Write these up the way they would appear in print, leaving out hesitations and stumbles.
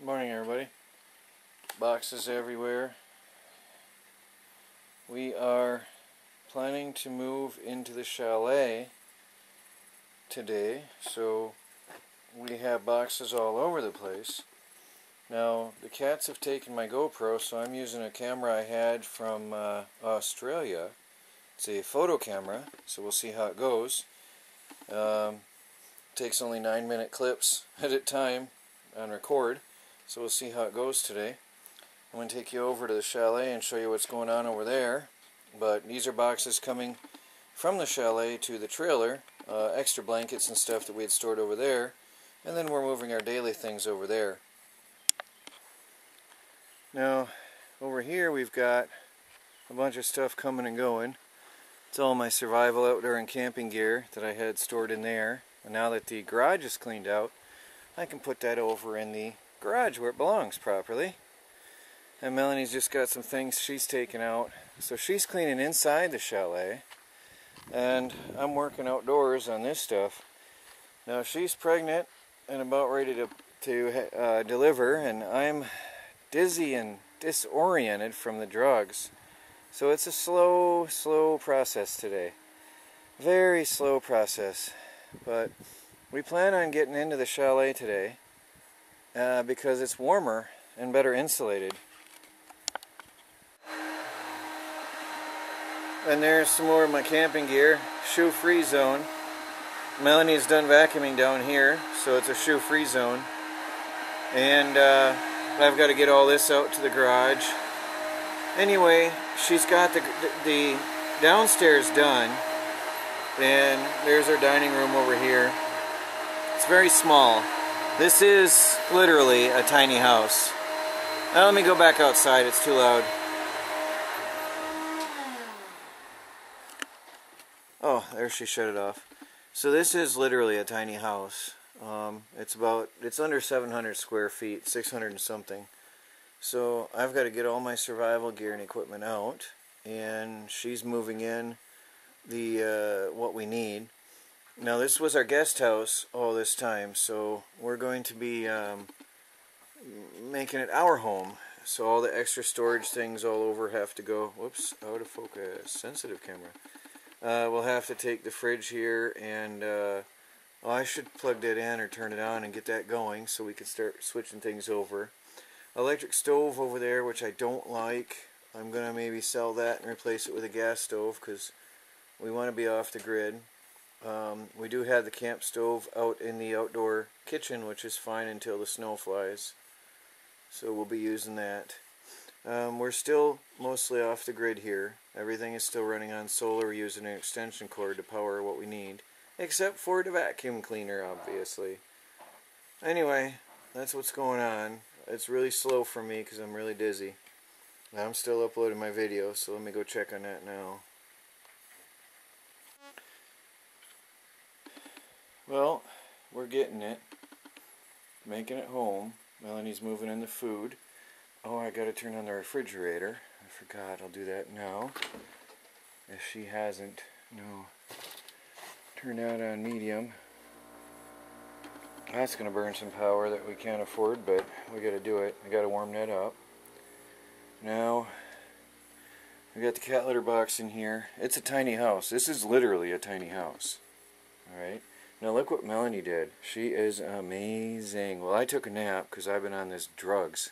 Good morning, everybody. Boxes everywhere. We are planning to move into the chalet today, so we have boxes all over the place. Now, the cats have taken my GoPro, so I'm using a camera I had from Australia. It's a photo camera, so we'll see how it goes. Takes only 9-minute clips at a time on record. So we'll see how it goes today. I'm going to take you over to the chalet and show you what's going on over there. But these are boxes coming from the chalet to the trailer. Extra blankets and stuff that we had stored over there. And then we're moving our daily things over there. Now, over here we've got a bunch of stuff coming and going. It's all my survival outdoor and camping gear that I had stored in there. And now that the garage is cleaned out, I can put that over in the garage where it belongs properly. And Melanie's just got some things she's taken out, so she's cleaning inside the chalet and I'm working outdoors on this stuff. Now she's pregnant and about ready to deliver, and I'm dizzy and disoriented from the drugs, so it's a slow process today. Very slow process, but we plan on getting into the chalet today because it's warmer and better insulated. And there's some more of my camping gear. Shoe-free zone. Melanie's done vacuuming down here, so it's a shoe-free zone. And I've got to get all this out to the garage. Anyway, she's got the downstairs done. And there's our dining room over here. It's very small. This is literally a tiny house. Now let me go back outside, it's too loud. Oh, there, she shut it off. So this is literally a tiny house. It's under 700 square feet, 600 and something. So I've got to get all my survival gear and equipment out, and she's moving in what we need. Now this was our guest house all this time, so we're going to be making it our home. So all the extra storage things all over have to go. Whoops, out of focus. Sensitive camera. We'll have to take the fridge here, and I should plug that in or turn it on and get that going so we can start switching things over. Electric stove over there, which I don't like. I'm going to maybe sell that and replace it with a gas stove because we want to be off the grid. We do have the camp stove out in the outdoor kitchen, which is fine until the snow flies. So we'll be using that. We're still mostly off the grid here. Everything is still running on solar. We're using an extension cord to power what we need. Except for the vacuum cleaner, obviously. Anyway, that's what's going on. It's really slow for me because I'm really dizzy. I'm still uploading my video, so let me go check on that now. Well, we're getting it. Making it home. Melanie's moving in the food. Oh, I gotta turn on the refrigerator. I forgot. I'll do that now. If she hasn't. No. Turn that on medium. That's gonna burn some power that we can't afford, but we gotta do it. I gotta warm that up. Now, we got the cat litter box in here. It's a tiny house. This is literally a tiny house. Alright. Now look what Melanie did. She is amazing. Well, I took a nap because I've been on this drugs.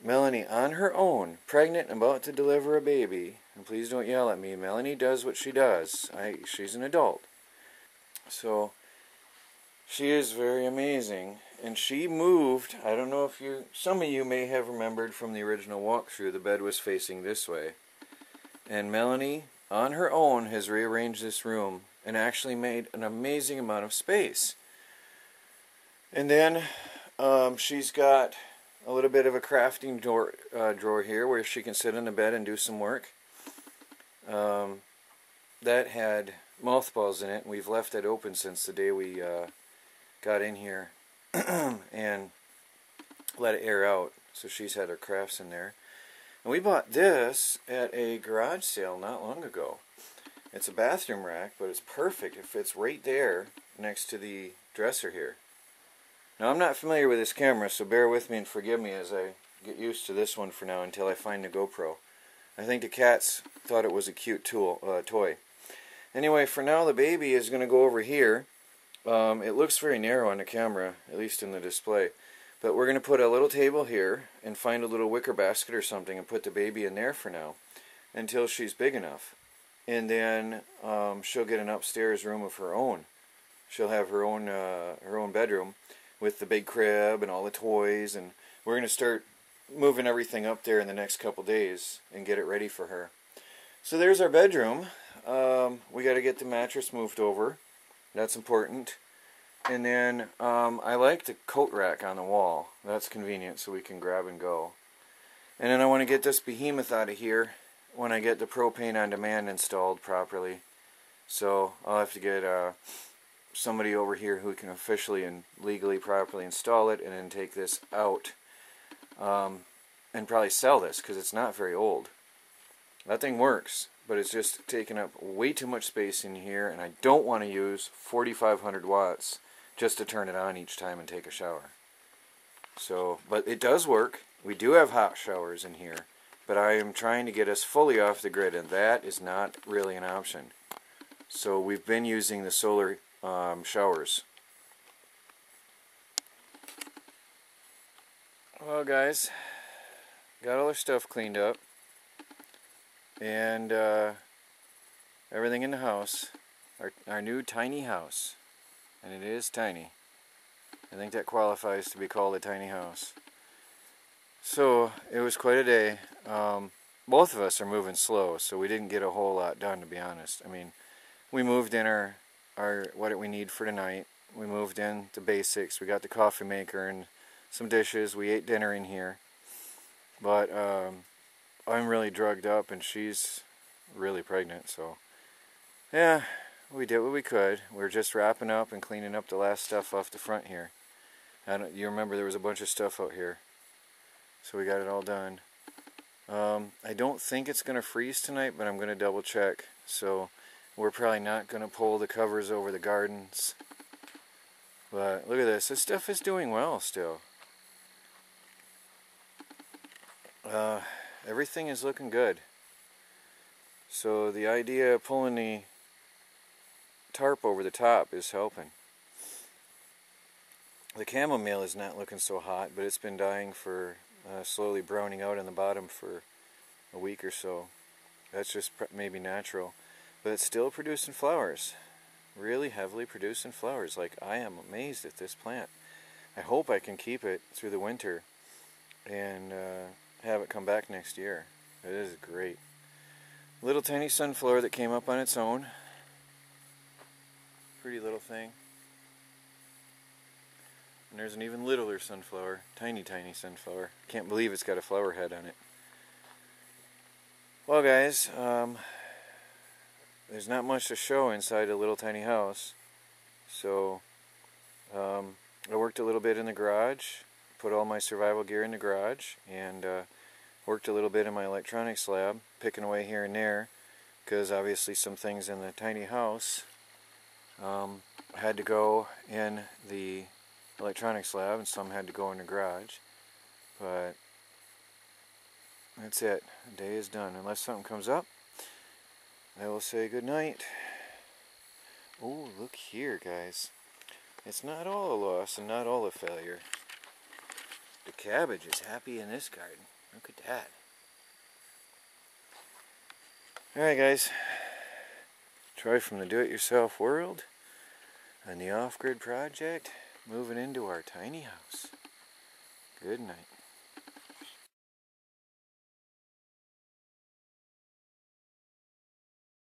Melanie, on her own, pregnant and about to deliver a baby, and please don't yell at me, Melanie does what she does. She's an adult. So, she is very amazing. And she moved, I don't know if some of you may have remembered from the original walkthrough, the bed was facing this way. And Melanie, on her own, has rearranged this room and actually made an amazing amount of space. And then she's got a little bit of a crafting drawer here where she can sit on the bed and do some work. That had mothballs in it, and we've left it open since the day we got in here and let it air out. So she's had her crafts in there. And we bought this at a garage sale not long ago. It's a bathroom rack, but it's perfect. It fits right there next to the dresser here. Now I'm not familiar with this camera, so bear with me and forgive me as I get used to this one for now until I find the GoPro. I think the cats thought it was a cute toy. Anyway, for now the baby is going to go over here. It looks very narrow on the camera, at least in the display. But we're going to put a little table here and find a little wicker basket or something and put the baby in there for now until she's big enough. And then she'll get an upstairs room of her own. She'll have her own bedroom with the big crib and all the toys, and we're going to start moving everything up there in the next couple days and get it ready for her. So there's our bedroom. We got to get the mattress moved over. That's important. And then I like the coat rack on the wall. That's convenient so we can grab and go. And then I want to get this behemoth out of here when I get the propane on demand installed properly. So I'll have to get somebody over here who can officially and legally properly install it and then take this out and probably sell this because it's not very old. That thing works, but it's just taking up way too much space in here, and I don't want to use 4,500 watts just to turn it on each time and take a shower. So, but it does work. We do have hot showers in here, but I am trying to get us fully off the grid, and that is not really an option. So we've been using the solar showers. Well guys, got all our stuff cleaned up and everything in the house, our new tiny house, and it is tiny. I think that qualifies to be called a tiny house. So it was quite a day. Both of us are moving slow, so we didn't get a whole lot done, to be honest. I mean, we moved in our what we need for tonight. We moved in the basics. We got the coffee maker and some dishes. We ate dinner in here. But I'm really drugged up and she's really pregnant, so yeah, we did what we could. We're just wrapping up and cleaning up the last stuff off the front here. You remember there was a bunch of stuff out here, so we got it all done. I don't think it's going to freeze tonight, but I'm going to double check. So we're probably not going to pull the covers over the gardens. But look at this. This stuff is doing well still. Everything is looking good. So the idea of pulling the tarp over the top is helping. The chamomile is not looking so hot, but it's been dying for slowly browning out on the bottom for a week or so. That's just maybe natural. But it's still producing flowers. Really heavily producing flowers. Like, I am amazed at this plant. I hope I can keep it through the winter and have it come back next year. It is great. Little tiny sunflower that came up on its own. Pretty little thing. And there's an even littler sunflower. Tiny, tiny sunflower. Can't believe it's got a flower head on it. Well guys, there's not much to show inside a little tiny house. So, I worked a little bit in the garage. Put all my survival gear in the garage. And worked a little bit in my electronics lab. Picking away here and there. Because obviously some things in the tiny house had to go in the electronics lab, and some had to go in the garage. But that's it. The day is done. Unless something comes up, I will say good night. Oh, look here, guys. It's not all a loss and not all a failure. The cabbage is happy in this garden. Look at that. Alright guys, Troy from the Do-It-Yourself world and the Off-Grid project, moving into our tiny house. Good night.